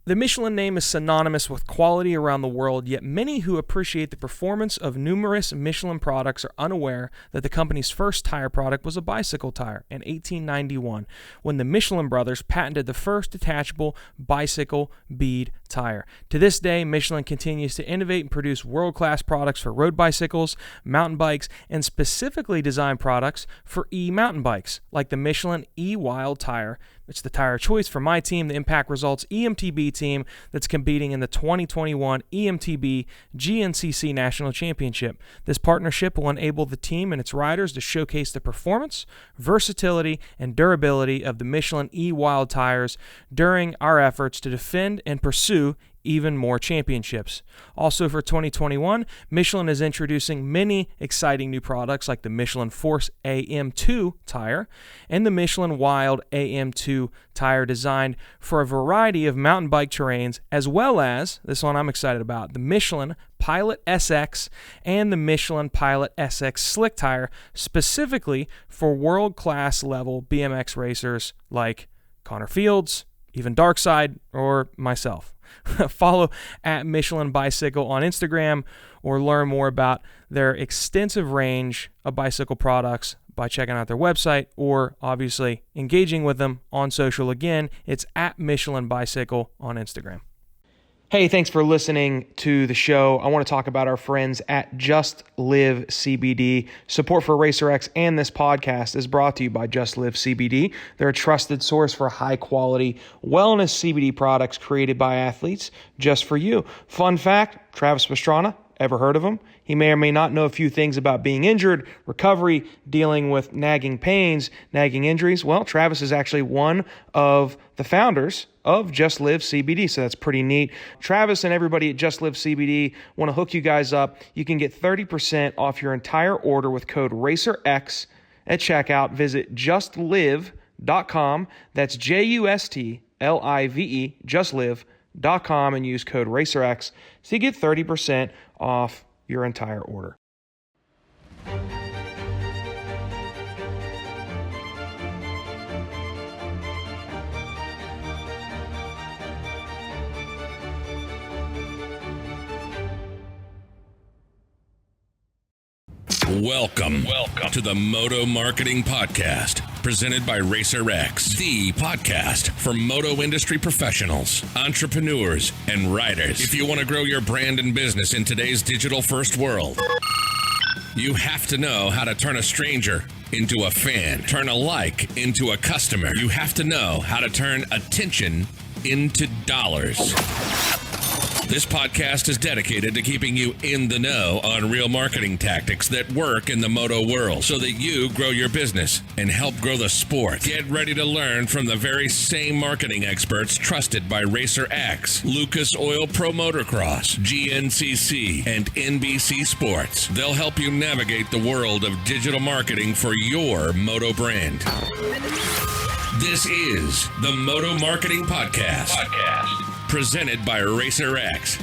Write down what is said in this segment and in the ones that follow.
The Michelin name is synonymous with quality around the world, yet many who appreciate the performance of numerous Michelin products are unaware that the company's first tire product was a bicycle tire in 1891, when the Michelin brothers patented the first detachable bicycle bead tire. To this day, Michelin continues to innovate and produce world-class products for road bicycles, mountain bikes, and specifically designed products for e-mountain bikes, like the Michelin E-Wild tire. It's the tire of choice for my team, the Impact Results EMTB team that's competing in the 2021 EMTB GNCC National Championship. This partnership will enable the team and its riders to showcase the performance, versatility, and durability of the Michelin E-Wild tires during our efforts to defend and pursue even more championships. Also for 2021, Michelin is introducing many exciting new products like the Michelin Force AM2 tire and the Michelin Wild AM2 tire designed for a variety of mountain bike terrains, as well as, this one I'm excited about, the Michelin Pilot SX and the Michelin Pilot SX Slick tire specifically for world-class level BMX racers like Connor Fields, even Darkside, or myself. Follow at Michelin Bicycle on Instagram or learn more about their extensive range of bicycle products by checking out their website or obviously engaging with them on social. Again, it's at Michelin Bicycle on Instagram. Hey, thanks for listening to the show. I want to talk about our friends at Just Live CBD. Support for RacerX and this podcast is brought to you by Just Live CBD. They're a trusted source for high-quality wellness CBD products created by athletes just for you. Fun fact, Travis Pastrana, ever heard of him? He may or may not know a few things about being injured, recovery, dealing with nagging pains, nagging injuries. Well, Travis is actually one of the founders of Just Live CBD, so that's pretty neat. Travis and everybody at Just Live CBD want to hook you guys up. You can get 30% off your entire order with code RACERX at checkout. Visit justlive.com. That's JUSTLIVE, justlive.com, and use code RACERX so you get 30% off your entire order. Welcome to the Moto Marketing Podcast, presented by RacerX, the podcast for moto industry professionals, entrepreneurs, and riders. If you want to grow your brand and business in today's digital-first world, you have to know how to turn a stranger into a fan, turn a like into a customer. You have to know how to turn attention into dollars. This podcast is dedicated to keeping you in the know on real marketing tactics that work in the moto world so that you grow your business and help grow the sport. Get ready to learn from the very same marketing experts trusted by RacerX, Lucas Oil Pro Motocross, GNCC, and NBC Sports. They'll help you navigate the world of digital marketing for your moto brand. This is the Moto Marketing Podcast. Presented by RacerX.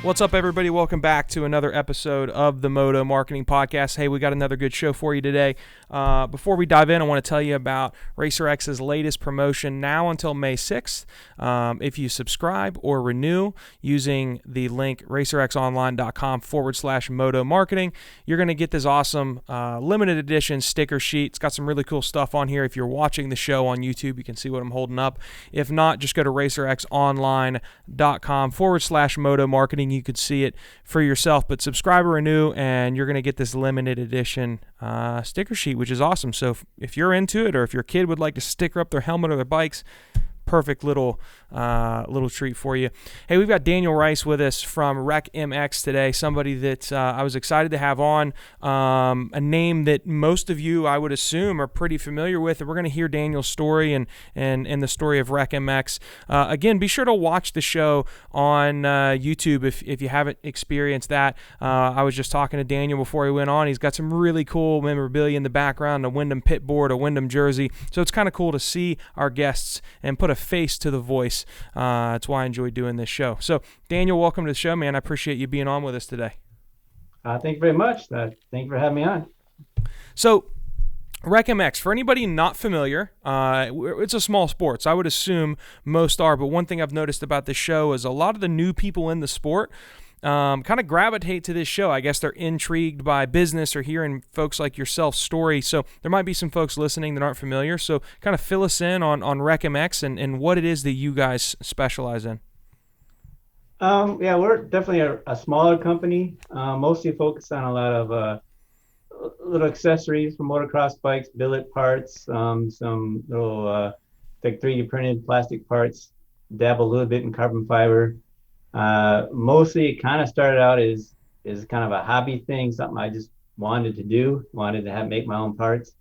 What's up, everybody? Welcome back to another episode of the Moto Marketing Podcast. Hey, we got another good show for you today. Before we dive in, I want to tell you about RacerX's latest promotion now until May 6th. If you subscribe or renew using the link racerxonline.com/Moto Marketing, you're going to get this awesome limited edition sticker sheet. It's got some really cool stuff on here. If you're watching the show on YouTube, you can see what I'm holding up. If not, just go to racerxonline.com/Moto Marketing. You could see it for yourself, but subscribe or renew and you're going to get this limited edition sticker sheet, which is awesome. So if you're into it, or if your kid would like to sticker up their helmet or their bikes, perfect little treat for you. Hey, we've got Daniel Rice with us from Rec MX today, somebody that I was excited to have on, a name that most of you, I would assume, are pretty familiar with, and we're going to hear Daniel's story and the story of Rec MX. Again, be sure to watch the show on YouTube if you haven't experienced that. I was just talking to Daniel before he went on. He's got some really cool memorabilia in the background, a Wyndham pit board, a Wyndham jersey, so it's kind of cool to see our guests and put a face to the voice. That's why I enjoy doing this show. So, Daniel, welcome to the show, man. I appreciate you being on with us today. Thank you very much. Thank you for having me on. So, Rec MX, for anybody not familiar, it's a small sport, so I would assume most are, but one thing I've noticed about this show is a lot of the new people in the sport kind of gravitate to this show. I guess they're intrigued by business or hearing folks like yourself's story, so there might be some folks listening that aren't familiar, so kind of fill us in on Rec MX and what it is that you guys specialize in. Yeah, we're definitely a smaller company, mostly focused on a lot of little accessories for motocross bikes, billet parts, some little like 3D printed plastic parts, dabble a little bit in carbon fiber. Mostly it kind of started out as kind of a hobby thing, something I just wanted to do, make my own parts,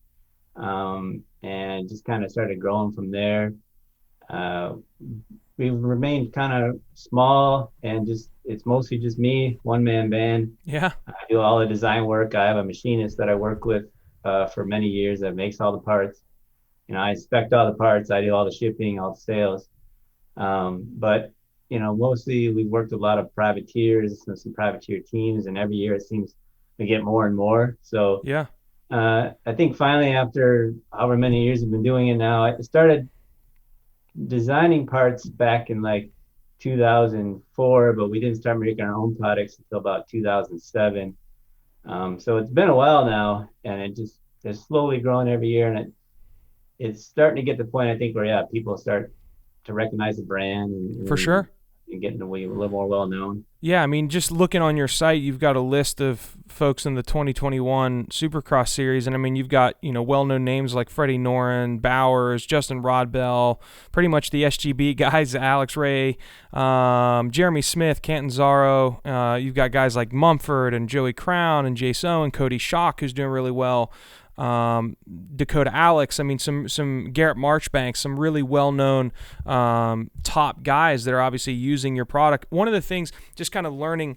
and just kind of started growing from there. We've remained kind of small and it's mostly just me, one-man band. Yeah. I do all the design work. I have a machinist that I work with for many years that makes all the parts. I inspect all the parts. I do all the shipping, all the sales. But mostly we've worked with a lot of privateers and some privateer teams, and every year it seems to get more and more. So yeah, I think finally, after however many years we've been doing it now, I started designing parts back in like 2004, but we didn't start making our own products until about 2007. So it's been a while now, and it's slowly growing every year, and it's starting to get to the point, I think, where people start to recognize the brand and for sure, and getting a little more well known. Yeah, I mean, just looking on your site, you've got a list of folks in the 2021 Supercross series, and I mean, you've got well-known names like Freddie Noren, Bowers, Justin Rodbell, pretty much the SGB guys, Alex Ray, Jeremy Smith, Cantanzaro. You've got guys like Mumford and Joey Crown and Jace Owen, Cody Schock, who's doing really well. Dakota Alex, I mean, some Garrett Marchbank, some really well-known top guys that are obviously using your product. One of the things, just kind of learning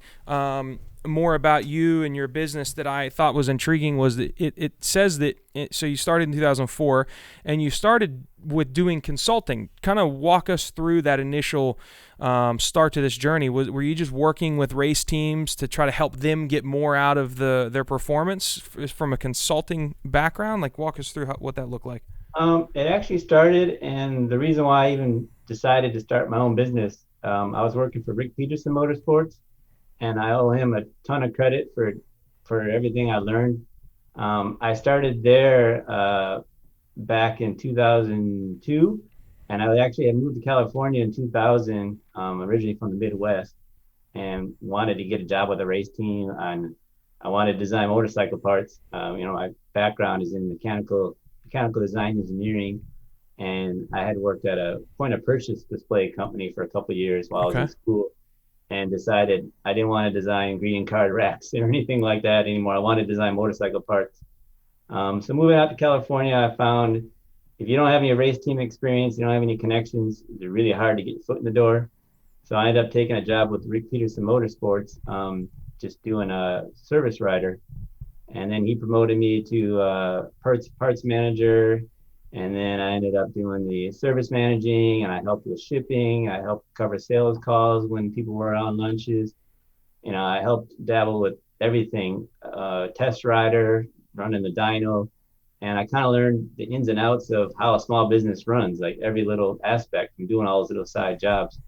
more about you and your business that I thought was intriguing was that it says that, so you started in 2004 and you started with doing consulting. Kind of walk us through that initial start to this journey. Were you just working with race teams to try to help them get more out of their performance from a consulting background? Like, walk us through what that looked like. It actually started, and the reason why I even decided to start my own business, I was working for Rick Peterson Motorsports, and I owe him a ton of credit for everything I learned. I started there back in 2002, and I actually had moved to California in 2000, originally from the Midwest, and wanted to get a job with a race team. And I wanted to design motorcycle parts. My background is in mechanical design engineering, and I had worked at a point of purchase display company for a couple of years while I was in school, and decided I didn't want to design greeting card racks or anything like that anymore. I wanted to design motorcycle parts. So moving out to California, I found if you don't have any race team experience, you don't have any connections, it's really hard to get your foot in the door. So I ended up taking a job with Rick Peterson Motorsports, just doing a service rider. And then he promoted me to parts manager. And then I ended up doing the service managing, and I helped with shipping. I helped cover sales calls when people were on lunches. I helped dabble with everything, test rider, running the dyno. And I kind of learned the ins and outs of how a small business runs, like every little aspect, from doing all those little side jobs.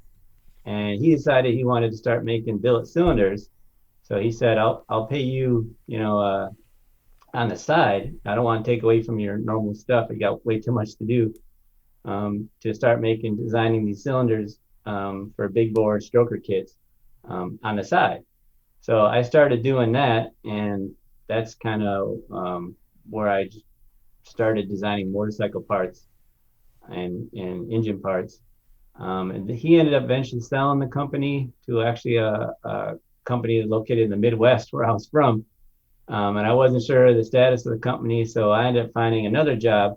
And he decided he wanted to start making billet cylinders. So he said, I'll pay you, on the side. I don't want to take away from your normal stuff. I got way too much to do, to start designing these cylinders for big bore stroker kits on the side. So I started doing that, and that's kind of where I started designing motorcycle parts and engine parts. And he ended up eventually selling the company to actually a company located in the Midwest where I was from. And I wasn't sure of the status of the company, so I ended up finding another job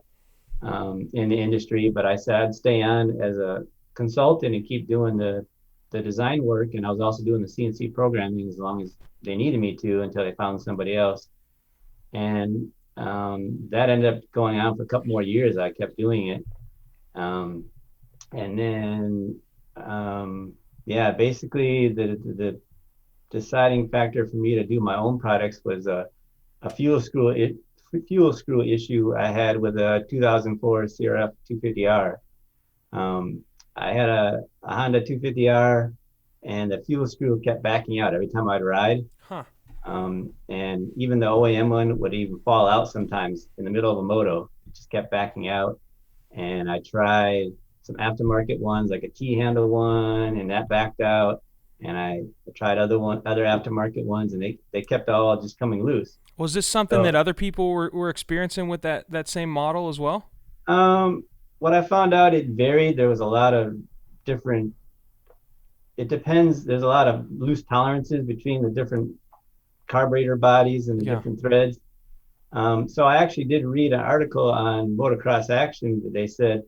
in the industry. But I said I'd stay on as a consultant and keep doing the design work, and I was also doing the CNC programming as long as they needed me to until they found somebody else. And that ended up going on for a couple more years. I kept doing it, and then basically the deciding factor for me to do my own products was a fuel fuel screw issue I had with a 2004 CRF 250R. I had a Honda 250R, and the fuel screw kept backing out every time I'd ride. Huh. And even the OEM one would even fall out sometimes in the middle of a moto. It just kept backing out. And I tried some aftermarket ones, like a T-handle one, and that backed out. And I tried other aftermarket ones, and they kept all just coming loose. Was this something that other people were experiencing with that same model as well? What I found out, it varied. There was a lot of different. It depends. There's a lot of loose tolerances between the different carburetor bodies and the different threads. So I actually did read an article on Motocross Action that they said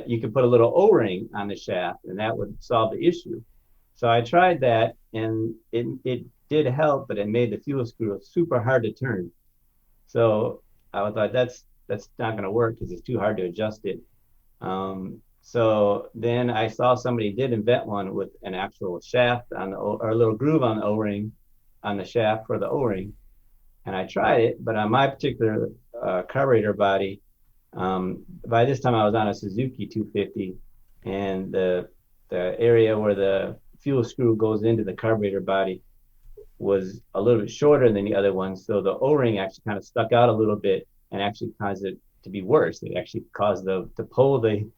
you could put a little O-ring on the shaft, and that would solve the issue. So I tried that, and it did help, but it made the fuel screw super hard to turn. So I thought that's not going to work because it's too hard to adjust it. So then I saw somebody did invent one with an actual shaft on or a little groove on the O-ring, on the shaft for the O-ring. And I tried it, but on my particular carburetor body, by this time I was on a Suzuki 250, and the area where the fuel screw goes into the carburetor body was a little bit shorter than the other one. So the O-ring actually kind of stuck out a little bit and actually caused it to be worse. It actually caused to pull the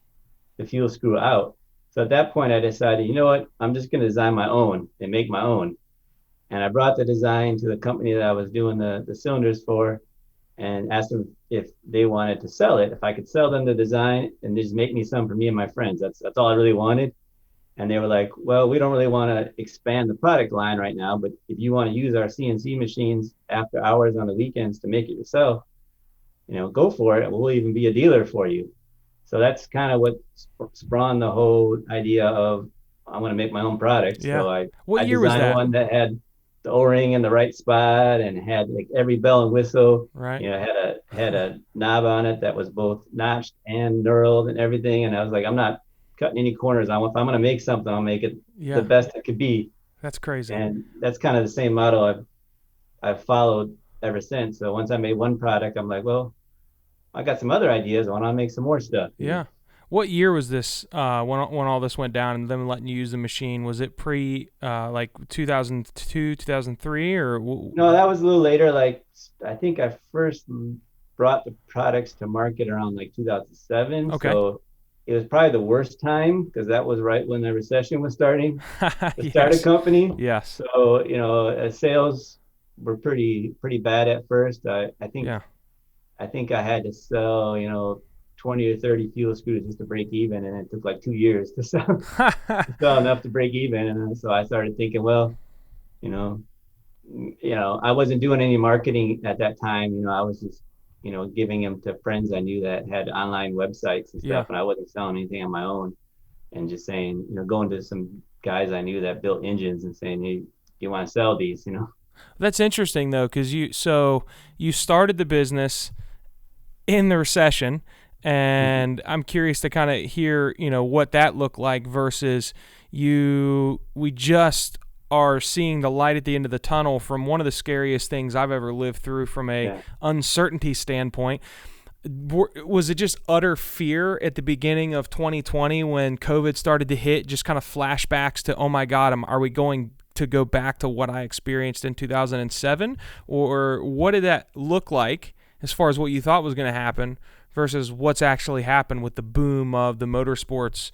fuel screw out. So at that point I decided, you know what, I'm just going to design my own and make my own. And I brought the design to the company that I was doing the cylinders for, and asked them if they wanted to sell it, if I could sell them the design and just make me some for me and my friends. That's all I really wanted. And they were like, well, we don't really want to expand the product line right now, but if you want to use our CNC machines after hours on the weekends to make it yourself, go for it. We'll even be a dealer for you. So that's kind of what spawned the whole idea of I want to make my own product. Yeah. So I year was designed that? one that had the O-ring in the right spot and had like every bell and whistle. Right. Had a knob on it that was both notched and knurled and everything. And I was like, I'm not cutting any corners. If I'm going to make something, I'll make it the best it could be. That's crazy. And that's kind of the same model I've followed ever since. So once I made one product, I'm like, well, I got some other ideas. Why not make some more stuff? Yeah. What year was this when all this went down and them letting you use the machine? Was it pre like 2002, 2003 or? No, that was a little later. Like I think I first brought the products to market around like 2007. Okay. So it was probably the worst time because that was right when the recession was starting to start a company. Yes. So, sales were pretty bad at first. I think I had to sell, 20 or 30 fuel screws just to break even, and it took like 2 years to sell enough to break even. And so I started thinking, well, I wasn't doing any marketing at that time. I was just, giving them to friends I knew that had online websites and stuff, and I wasn't selling anything on my own. And just saying, going to some guys I knew that built engines and saying, hey, you want to sell these, That's interesting though, because you started the business in the recession, and I'm curious to kind of hear, what that looked like versus we just are seeing the light at the end of the tunnel from one of the scariest things I've ever lived through from a uncertainty standpoint. Was it just utter fear at the beginning of 2020 when COVID started to hit, just kind of flashbacks to, oh my God, are we going to go back to what I experienced in 2007? Or what did that look like as far as what you thought was going to happen versus what's actually happened with the boom of the motorsports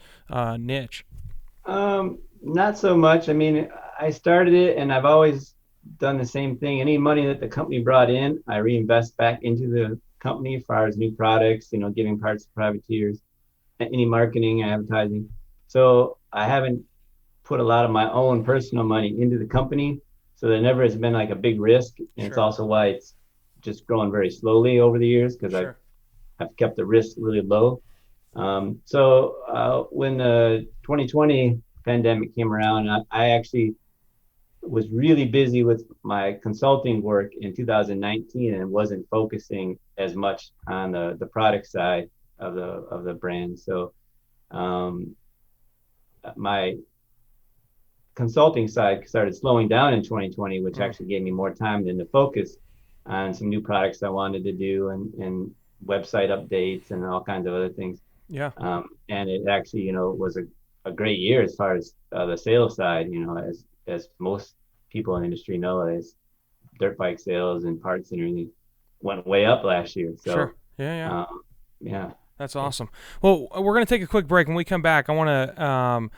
niche? Not so much. I mean, I started it and I've always done the same thing. Any money that the company brought in, I reinvest back into the company as far as new products, giving parts to privateers, any marketing, advertising. So I haven't put a lot of my own personal money into the company. So there never has been like a big risk. And It's also why it's just growing very slowly over the years because I've kept the risk really low. So when the 2020 pandemic came around, I actually was really busy with my consulting work in 2019 and wasn't focusing as much on the product side of the brand. So my consulting side started slowing down in 2020, which actually gave me more time than to focus on some new products I wanted to do, and website updates and all kinds of other things. Yeah. And it actually, was a great year as far as the sales side. As most people in the industry know, as dirt bike sales and parts and everything went way up last year. Sure. So, Yeah. yeah. That's awesome. Well, we're going to take a quick break. When we come back, I want to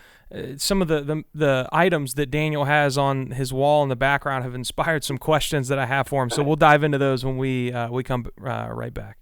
some of the items that Daniel has on his wall in the background have inspired some questions that I have for him. So we'll dive into those when we come right back.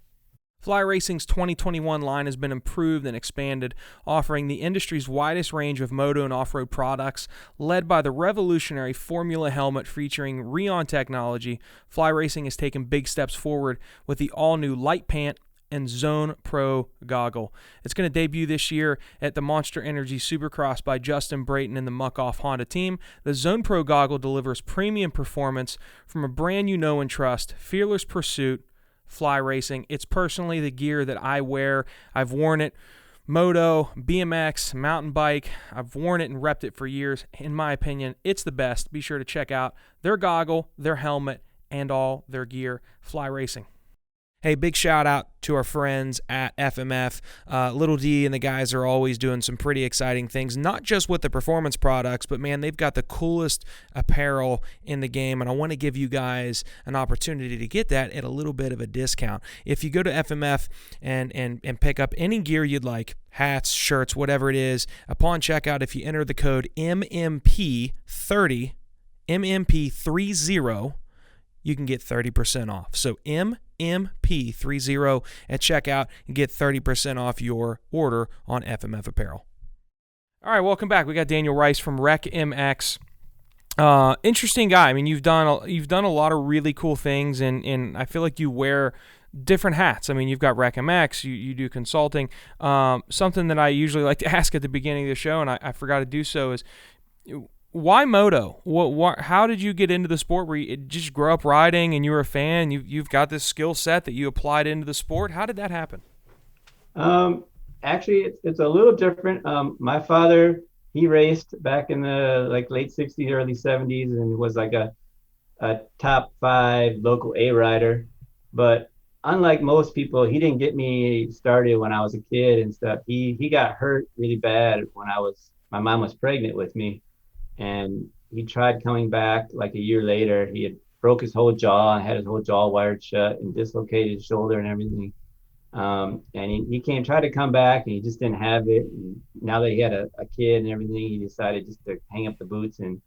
Fly Racing's 2021 line has been improved and expanded, offering the industry's widest range of moto and off-road products. Led by the revolutionary Formula helmet featuring Rheon technology, Fly Racing has taken big steps forward with the all-new Light Pant and Zone Pro goggle. It's going to debut this year at the Monster Energy Supercross by Justin Brayton and the Muck Off Honda team. The Zone Pro goggle delivers premium performance from a brand you know and trust, fearless pursuit, Fly Racing. It's personally the gear that I wear. I've worn it moto, BMX, mountain bike. I've worn it and repped it for years. In my opinion, it's the best. Be sure to check out their goggle, their helmet, and all their gear. Fly Racing. Hey, big shout out to our friends at FMF. Little D and the guys are always doing some pretty exciting things, not just with the performance products, but man, they've got the coolest apparel in the game, and I want to give you guys an opportunity to get that at a little bit of a discount. If you go to FMF and pick up any gear you'd like, hats, shirts, whatever it is, upon checkout, if you enter the code MMP30, MMP30, you can get 30% off. So MMP30 at checkout and get 30% off your order on FMF apparel. All right, welcome back. We got Daniel Rice from Rec MX. Interesting guy. I mean, you've done a lot of really cool things, and I feel like you wear different hats. I mean, you've got Rec MX, you do consulting. Something that I usually like to ask at the beginning of the show, and I forgot to do so, is why moto? How did you get into the sport? Were you just grow up riding and you were a fan? You've got this skill set that you applied into the sport. How did that happen? Actually, it's a little different. My father, he raced back in the late 60s, early 70s, and was like a top 5 local A rider. But unlike most people, he didn't get me started when I was a kid and stuff. He got hurt really bad when my mom was pregnant with me. And he tried coming back like a year later. He had broke his whole jaw and had his whole jaw wired shut and dislocated his shoulder and everything. And he tried to come back, and he just didn't have it. And now that he had a kid and everything, he decided just to hang up the boots, and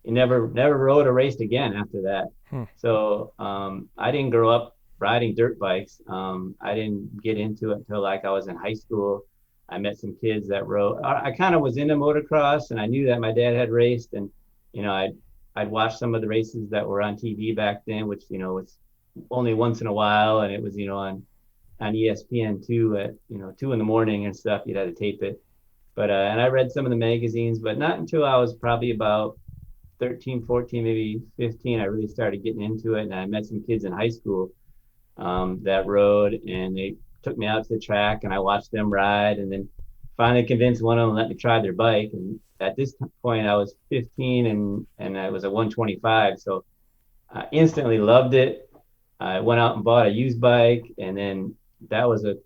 he never rode or raced again after that. So I didn't grow up riding dirt bikes. I didn't get into it until I was in high school. I met some kids that rode. I kind of was into motocross, and I knew that my dad had raced, and I'd watch some of the races that were on TV back then, which was only once in a while, and it was on ESPN2 at 2 in the morning and stuff. You'd have to tape it, but and I read some of the magazines, but not until I was probably about 13, 14, maybe 15, I really started getting into it, and I met some kids in high school that rode, and they took me out to the track, and I watched them ride, and then finally convinced one of them to let me try their bike. And at this point I was 15, and I was a 125, so I instantly loved it. I went out and bought a used bike, and then that was a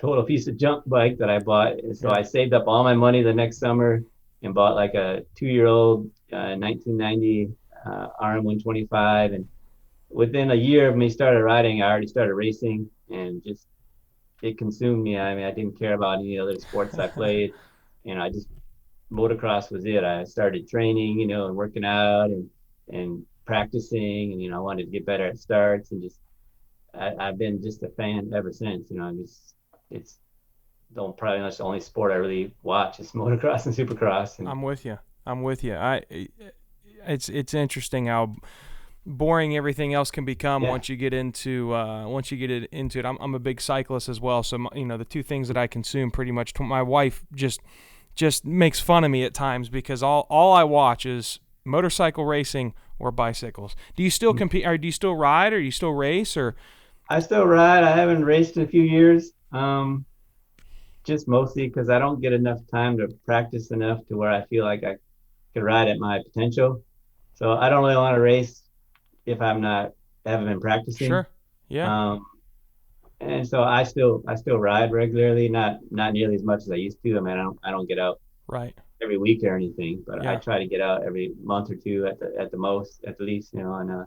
total piece of junk bike that I bought. And so I saved up all my money the next summer and bought like a 2-year-old 1990 RM125, and within a year of me started riding, I already started racing, and just it consumed me. I mean, I didn't care about any other sports I played. I just, motocross was it. I started training, and working out and practicing, and I wanted to get better at starts, and just I've been just a fan ever since. It's probably not the only sport I really watch. It's motocross and supercross. And I'm with you. It's interesting how boring everything else can become once you get into it. I'm a big cyclist as well, so the two things that I consume pretty much. My wife just makes fun of me at times because all I watch is motorcycle racing or bicycles. Do you still compete? Or do you still ride? Or do you still race? Or I still ride. I haven't raced in a few years. Just mostly because I don't get enough time to practice enough to where I feel like I could ride at my potential. So I don't really want to race if I'm not haven't been practicing. Sure. Yeah. And so I still ride regularly, not nearly as much as I used to. I mean, I don't get out Right. every week or anything, but I Yeah. try to get out every month or two at the least, you know. And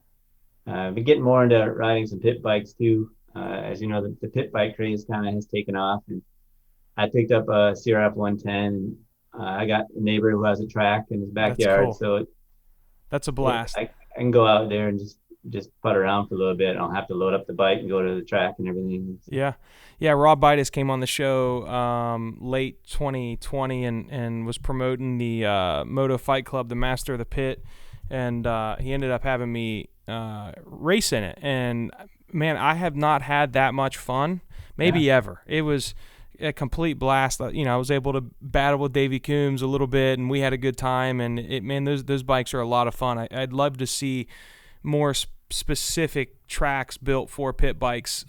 I've been getting more into riding some pit bikes too. As you know, the pit bike craze kind of has taken off, and I picked up a CRF 110. I got a neighbor who has a track in his That's backyard, cool. so That's a blast. I can go out there and just putt around for a little bit. I don't have to load up the bike and go to the track and everything. Yeah. Yeah, Rob Bidas came on the show late 2020 and was promoting the Moto Fight Club, the Master of the Pit, and he ended up having me race in it. And, man, I have not had that much fun, maybe ever. It was a complete blast. You know, I was able to battle with Davey Coombs a little bit, and we had a good time. And, those bikes are a lot of fun. I'd love to see more specific tracks built for pit bikes.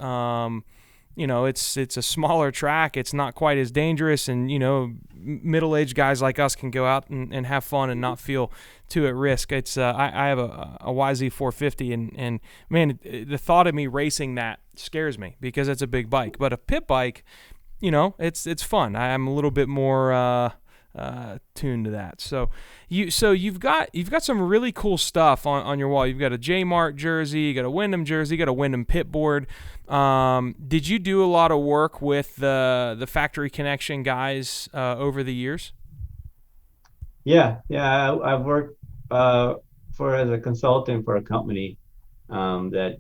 You know, it's a smaller track. It's not quite as dangerous, and, you know, middle-aged guys like us can go out and have fun and not feel too at risk. It's I have a YZ 450, and man, the thought of me racing that scares me because it's a big bike. But a pit bike, you know, it's fun. I'm a little bit more tuned to that. So you've got some really cool stuff on your wall. You've got a J Mart jersey, you got a Wyndham jersey, you got a Wyndham pit board. Did you do a lot of work with the Factory Connection guys over the years? Yeah. I've worked as a consultant for a company that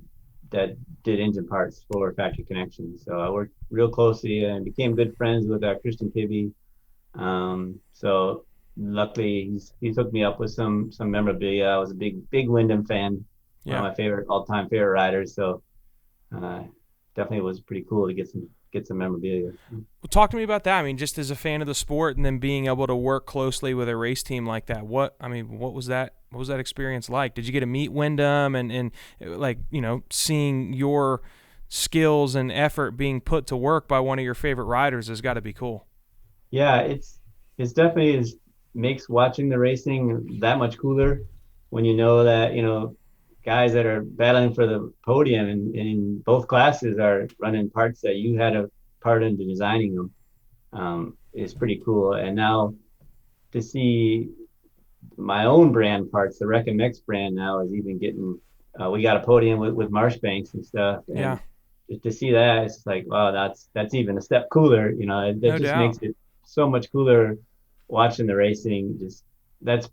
did engine parts for Factory Connection. So I worked real closely and became good friends with Christian Kibbe. So luckily he's hooked me up with some memorabilia. I was a big Wyndham fan, one of my all-time favorite riders. So definitely was pretty cool to get some memorabilia. Well, talk to me about that. I mean, just as a fan of the sport, and then being able to work closely with a race team like that. What was that? What was that experience like? Did you get to meet Wyndham and like, you know, seeing your skills and effort being put to work by one of your favorite riders has got to be cool. Yeah, it's definitely makes watching the racing that much cooler when you know that, you know, guys that are battling for the podium in both classes are running parts that you had a part in designing them. Is pretty cool. And now to see my own brand parts, the Rec MX brand now is even getting. We got a podium with Marshbanks and stuff. And to see that, it's like, wow, that's even a step cooler. You know, that just makes it so much cooler watching the racing. Just that's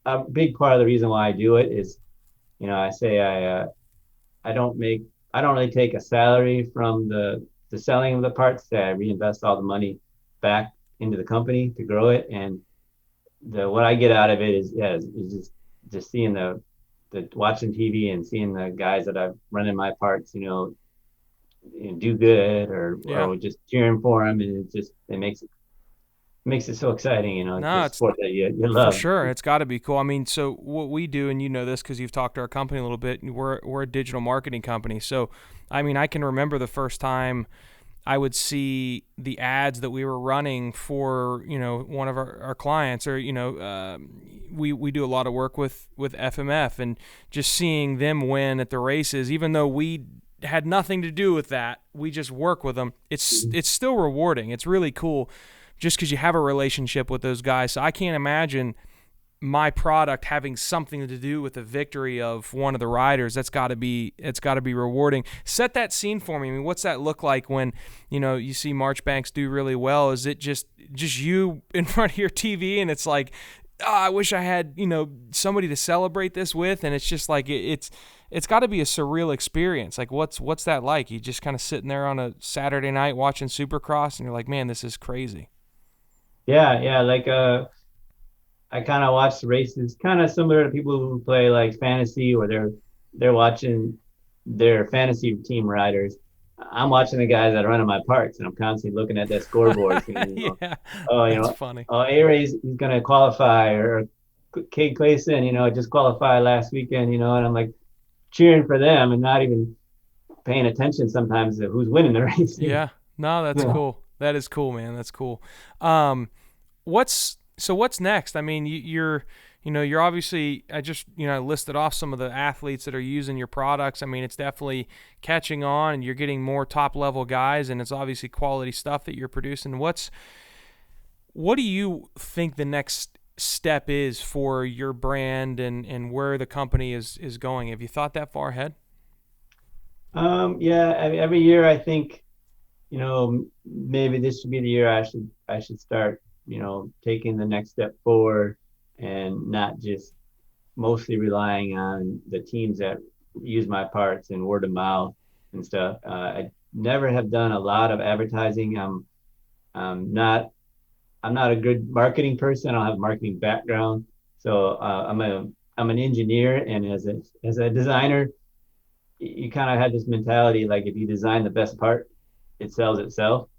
a big part of the reason why I do it is, you know, I say I don't really take a salary from the selling of the parts. I reinvest all the money back into the company to grow it, and what I get out of it is just seeing the watching TV and seeing the guys that I've run in my parts, you know, do good or just cheering for them, and it makes it so exciting, you know. It's a sport that you love. For sure, it's got to be cool. I mean, so what we do, and you know this because you've talked to our company a little bit, we're a digital marketing company. So, I mean, I can remember the first time I would see the ads that we were running for, you know, one of our clients, or, you know, we do a lot of work with FMF, and just seeing them win at the races, even though we had nothing to do with that, we just work with them. It's still rewarding. It's really cool, just because you have a relationship with those guys. So I can't imagine my product having something to do with the victory of one of the riders. It's got to be rewarding. Set that scene for me. I mean, what's that look like when, you know, you see Marchbanks do really well? Is it just you in front of your TV and it's like, I wish I had, you know, somebody to celebrate this with, and it's just like it's got to be a surreal experience. Like what's that like? You just kind of sitting there on a Saturday night watching Supercross and you're like, man, this is crazy. Yeah, like I kind of watch the races kind of similar to people who play like fantasy, or they're watching their fantasy team riders. I'm watching the guys that are running my parts, and I'm constantly looking at that scoreboard. You know, that's funny. Oh, A-Ray's he's gonna qualify, or Cade Clayson, you know, just qualified last weekend, you know, and I'm like cheering for them and not even paying attention sometimes to who's winning the race. Yeah, no, that's cool. That is cool, man. That's cool. So what's next? I mean, you're obviously, I just, listed off some of the athletes that are using your products. I mean, it's definitely catching on, and you're getting more top level guys, and it's obviously quality stuff that you're producing. What do you think the next step is for your brand and where the company is going? Have you thought that far ahead? Yeah, every year I think, maybe this should be the year I should start, taking the next step forward and not just mostly relying on the teams that use my parts and word of mouth and stuff. I never have done a lot of advertising. I'm not a good marketing person. I don't have a marketing background, so I'm an engineer, and as a designer, you kind of had this mentality like if you design the best part, it sells itself.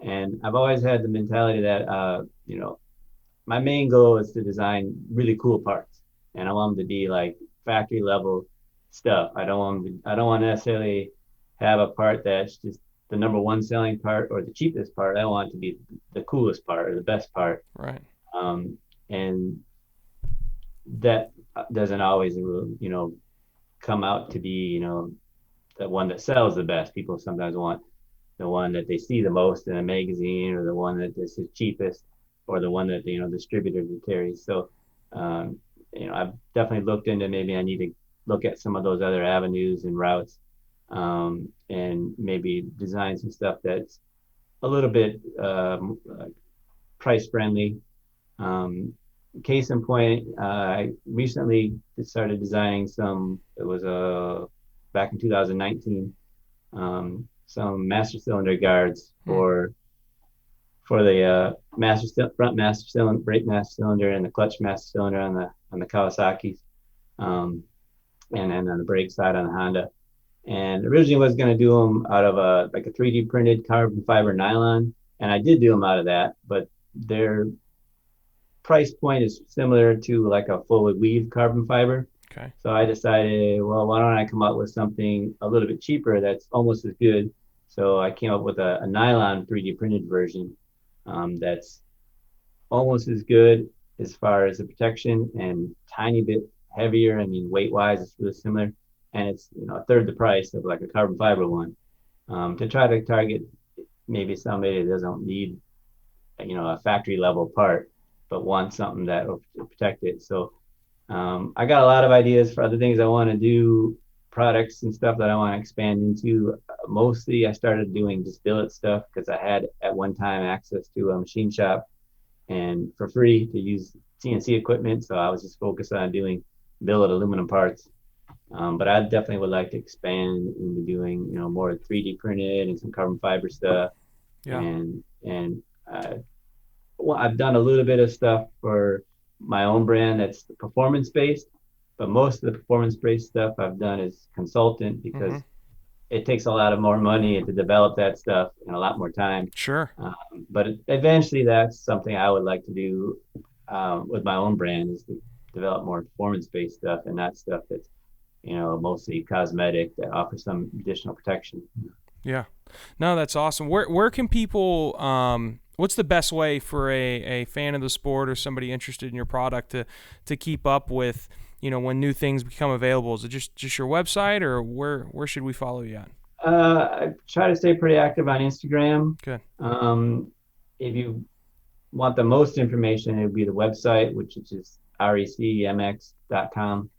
And I've always had the mentality that my main goal is to design really cool parts, and I want them to be like factory level stuff. I don't want to necessarily have a part that's just the number one selling part or the cheapest part. I want it to be the coolest part or the best part. Right. And that doesn't always, come out to be, the one that sells the best. People sometimes want the one that they see the most in a magazine, or the one that is the cheapest, or the one that distributors will carry. So, I've definitely looked into, maybe I need to look at some of those other avenues and routes, and maybe design some stuff that's a little bit price friendly. Case in point, I recently started designing some. It was back in 2019. Some master cylinder guards for the front master cylinder, brake master cylinder, and the clutch master cylinder on the Kawasaki's, and then on the brake side on the Honda. And originally was going to do them out of a 3D printed carbon fiber nylon, and I did do them out of that, but their price point is similar to like a full weave carbon fiber. Okay. So I decided, well, why don't I come up with something a little bit cheaper that's almost as good? So I came up with a nylon 3D printed version that's almost as good as far as the protection, and tiny bit heavier. I mean, weight wise, it's really similar, and it's a third the price of like a carbon fiber one. To try to target maybe somebody that doesn't need a factory level part, but wants something that will protect it. So I got a lot of ideas for other things I want to do, products and stuff that I want to expand into. Mostly I started doing just billet stuff because I had at one time access to a machine shop and for free to use CNC equipment. So I was just focused on doing billet aluminum parts. But I definitely would like to expand into doing, more 3D printed and some carbon fiber stuff. Yeah. And well, I've done a little bit of stuff for my own brand that's performance based, but most of the performance based stuff I've done is consultant, because it takes a lot of more money to develop that stuff and a lot more time. Sure. But eventually that's something I would like to do with my own brand, is to develop more performance based stuff and not stuff that's, mostly cosmetic that offers some additional protection. Yeah. No, that's awesome. Where can people, what's the best way for a fan of the sport or somebody interested in your product to keep up with, when new things become available? Is it just your website, or where should we follow you at? I try to stay pretty active on Instagram. Good. If you want the most information, it would be the website, which is just recmx.com.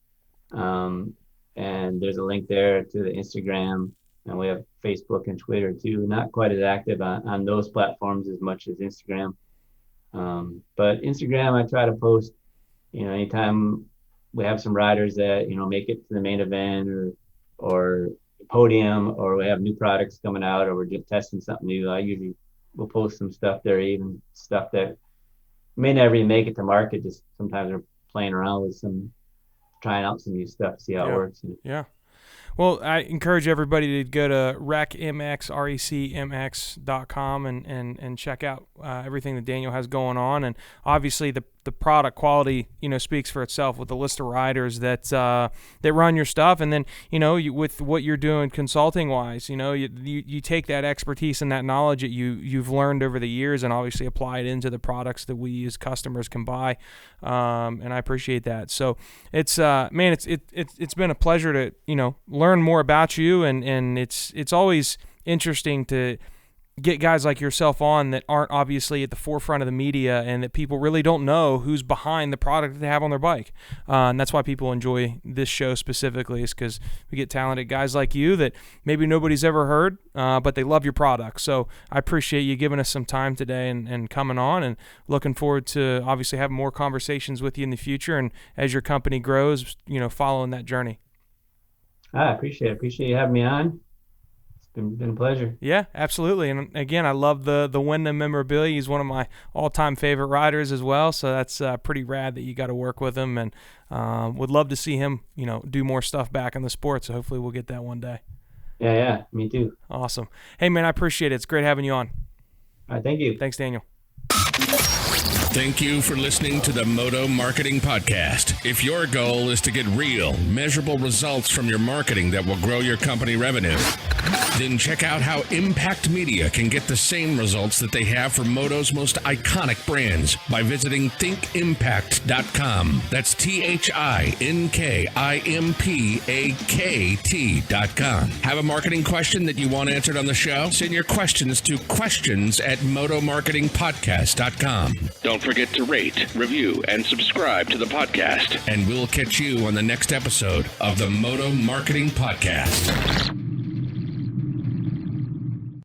And there's a link there to the Instagram, and we have Facebook and Twitter too. Not quite as active on those platforms as much as Instagram. But Instagram, I try to post, anytime we have some riders that, make it to the main event or podium, or we have new products coming out, or we're just testing something new. I usually will post some stuff there, even stuff that may never even make it to market. Just sometimes we're playing around with trying out some new stuff to see how it works. Yeah. Well, I encourage everybody to go to recmx.com and check out everything that Daniel has going on. And obviously the the product quality, speaks for itself with the list of riders that run your stuff. And then, with what you're doing consulting wise, you take that expertise and that knowledge that you've learned over the years and obviously apply it into the products that we as customers can buy. And I appreciate that. So it's, man, it's been a pleasure to, learn more about you. And it's always interesting to get guys like yourself on that aren't obviously at the forefront of the media and that people really don't know who's behind the product that they have on their bike. And that's why people enjoy this show specifically, is because we get talented guys like you that maybe nobody's ever heard, but they love your product. So I appreciate you giving us some time today and coming on, and looking forward to obviously having more conversations with you in the future and as your company grows, following that journey. I appreciate it. Appreciate you having me on. Been a pleasure. Yeah, absolutely. And again, I love the Wyndham memorabilia. He's one of my all-time favorite riders as well. So that's pretty rad that you got to work with him, and would love to see him, do more stuff back in the sport. So hopefully we'll get that one day. Yeah, me too. Awesome. Hey, man, I appreciate it. It's great having you on. All right, thank you. Thanks, Daniel. Thank you for listening to the Moto Marketing Podcast. If your goal is to get real, measurable results from your marketing that will grow your company revenue, then check out how Impact Media can get the same results that they have for Moto's most iconic brands by visiting thinkimpact.com. That's THINKIMPAKT.com. Have a marketing question that you want answered on the show? Send your questions to questions@motomarketingpodcast.com. Don't forget to rate, review, and subscribe to the podcast. And we'll catch you on the next episode of the Moto Marketing Podcast.